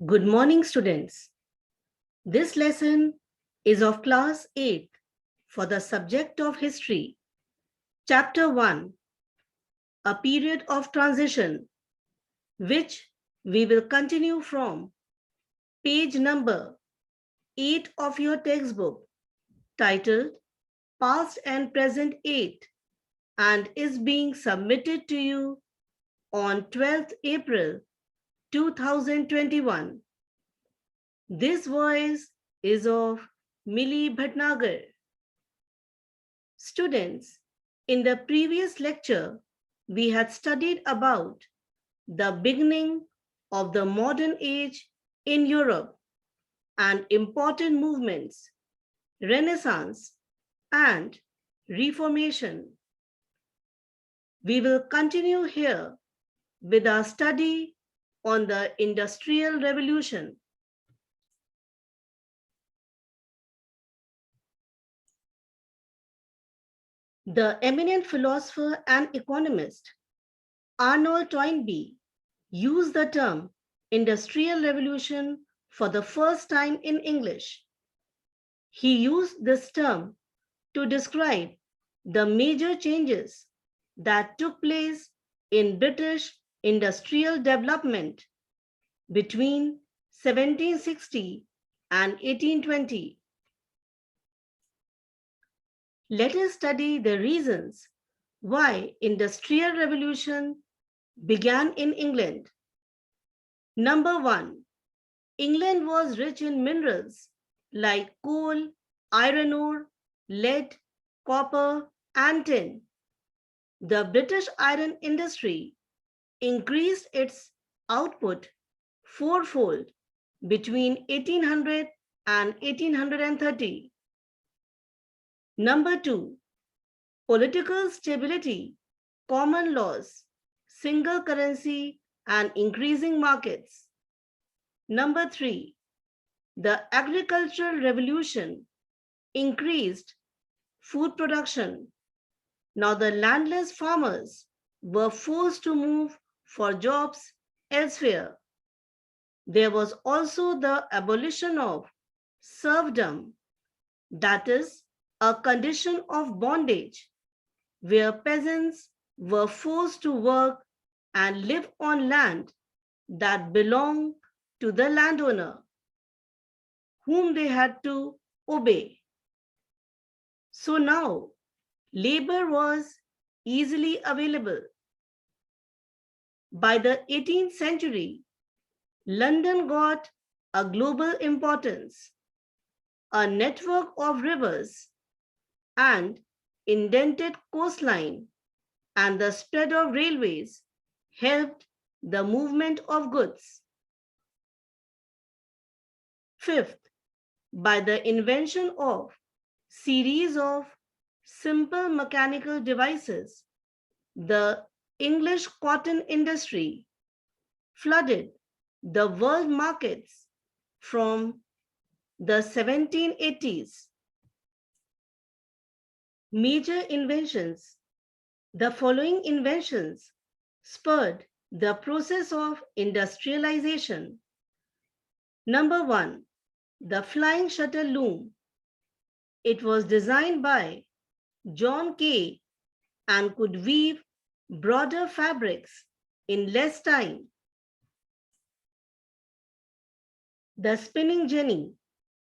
Good morning, students. This lesson is of class 8 for the subject of history. Chapter 1, a period of transition, which we will continue from page number 8 of your textbook, titled Past and Present 8, and is being submitted to you on 12th April 2021. This voice is of Millie Bhatnagar. Students, in the previous lecture, we had studied about the beginning of the modern age in Europe and important movements, Renaissance and Reformation. We will continue here with our study on the Industrial Revolution. The eminent philosopher and economist Arnold Toynbee used the term Industrial Revolution for the first time in English. He used this term to describe the major changes that took place in British industrial development between 1760 and 1820. Let us study the reasons why Industrial Revolution began in England. Number 1, England was rich in minerals like coal, iron ore, lead, copper, and tin. The British iron industry increased its output fourfold between 1800 and 1830. Number 2, political stability, common laws, single currency, and increasing markets. Number 3, the agricultural revolution increased food production. Now the landless farmers were forced to move for jobs elsewhere. There was also the abolition of serfdom, that is, a condition of bondage where peasants were forced to work and live on land that belonged to the landowner, whom they had to obey. So now, labor was easily available. By the 18th century, London got a global importance. A network of rivers and indented coastline and the spread of railways helped the movement of goods. Fifth, by the invention of series of simple mechanical devices, the English cotton industry flooded the world markets from the 1780s. Major inventions. The following inventions spurred the process of industrialization. Number 1, the flying shuttle loom. It was designed by John Kay and could weave broader fabrics in less time. The spinning jenny.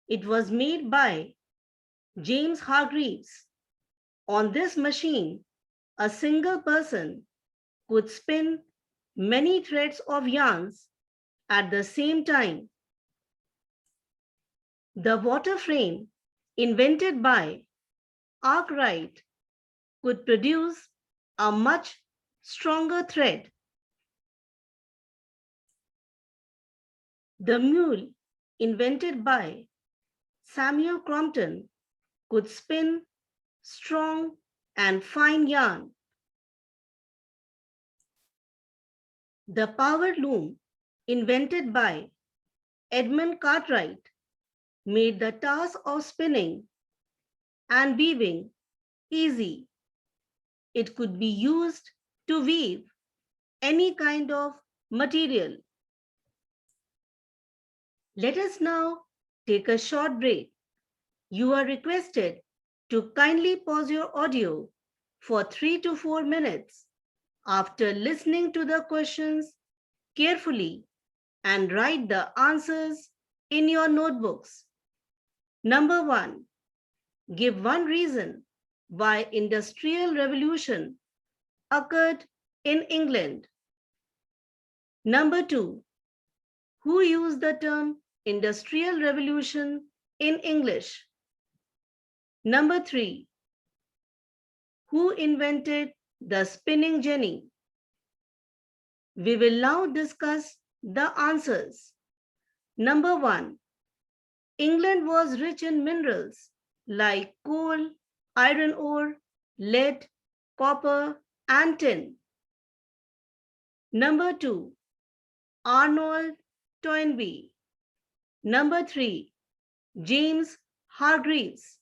It was made by James Hargreaves. On this machine, a single person could spin many threads of yarns at the same time. The water frame, invented by Arkwright, could produce a much stronger thread. The mule, invented by Samuel Crompton, could spin strong and fine yarn. The power loom, invented by Edmund Cartwright, made the task of spinning and weaving easy. It could be used to weave any kind of material. Let us now take a short break. You are requested to kindly pause your audio for 3 to 4 minutes after listening to the questions carefully and write the answers in your notebooks. Number 1. Give one reason why Industrial Revolution occurred in England. Number 2. Who used the term Industrial Revolution in English? Number 3. Who invented the spinning jenny? We will now discuss the answers. Number 1. England was rich in minerals like coal, iron ore, lead, copper, and tin. Number 2. Arnold Toynbee. Number 3. James Hargreaves.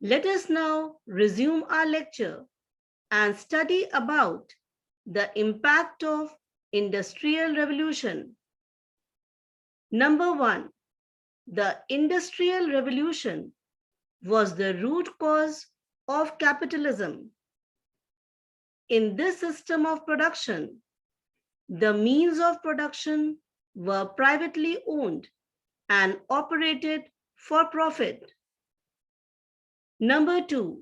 Let us now resume our lecture and study about the impact of Industrial Revolution. Number 1. The Industrial Revolution was the root cause of capitalism. In this system of production, the means of production were privately owned and operated for profit. Number 2,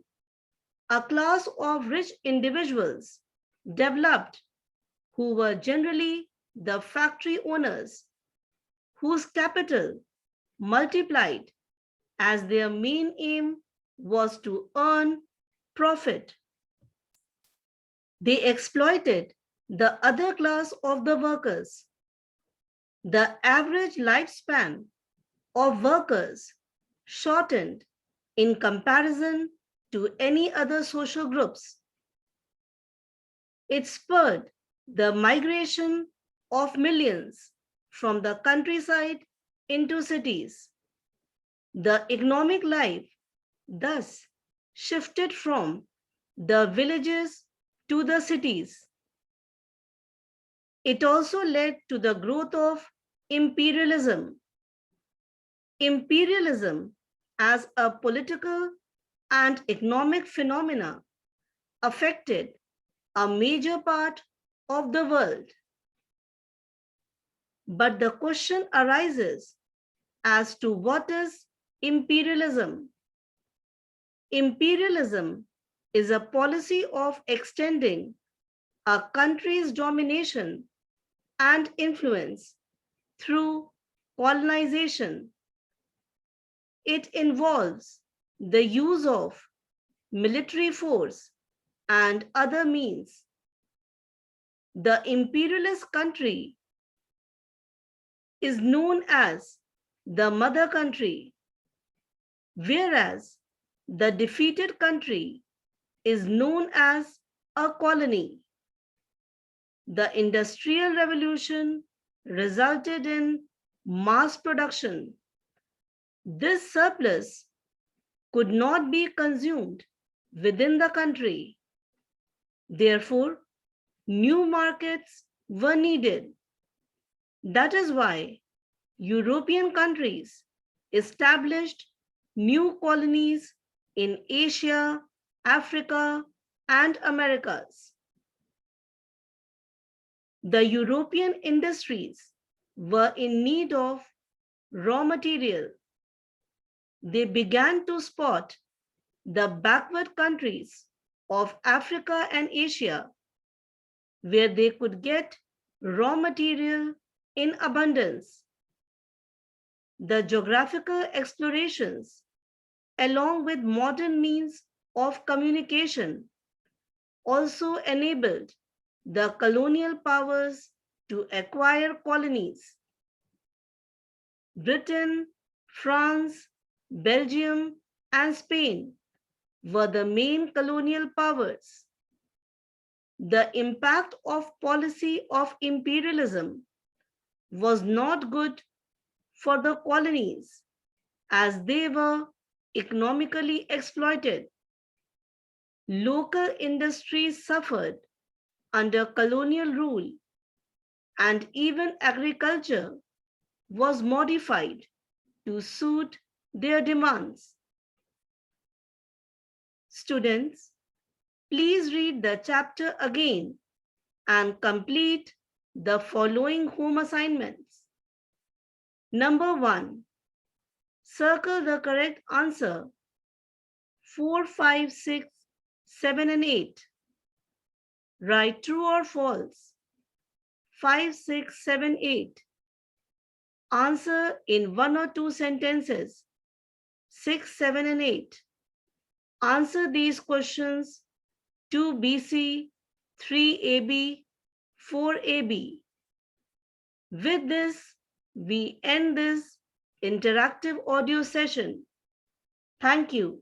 a class of rich individuals developed who were generally the factory owners, whose capital multiplied as their main aim was to earn profit. They exploited the other class of the workers. The average lifespan of workers shortened in comparison to any other social groups. It spurred the migration of millions from the countryside into cities. The economic life thus shifted from the villages to the cities. It also led to the growth of imperialism. Imperialism as a political and economic phenomena affected a major part of the world. But the question arises as to what is imperialism? Imperialism is a policy of extending a country's domination and influence through colonization. It involves the use of military force and other means. The imperialist country is known as the mother country, whereas the defeated country is known as a colony. The Industrial Revolution resulted in mass production. This surplus could not be consumed within the country. Therefore, new markets were needed. That is why European countries established new colonies in Asia, Africa, and Americas. The European industries were in need of raw material. They began to spot the backward countries of Africa and Asia, where they could get raw material in abundance. The geographical explorations, along with modern means of communication, also enabled the colonial powers to acquire colonies. Britain, France, Belgium, and Spain were the main colonial powers. The impact of policy of imperialism was not good for the colonies as they were economically exploited. Local industries suffered under colonial rule, and even agriculture was modified to suit their demands. Students, please read the chapter again and complete the following home assignments. Number 1. Circle the correct answer. 4, 5, 6, 7, and 8. Write true or false. 5, 6, 7, 8. Answer in 1 or 2 sentences. 6, 7, and 8. Answer these questions 2BC, 3AB, 4AB. With this, we end this interactive audio session. Thank you.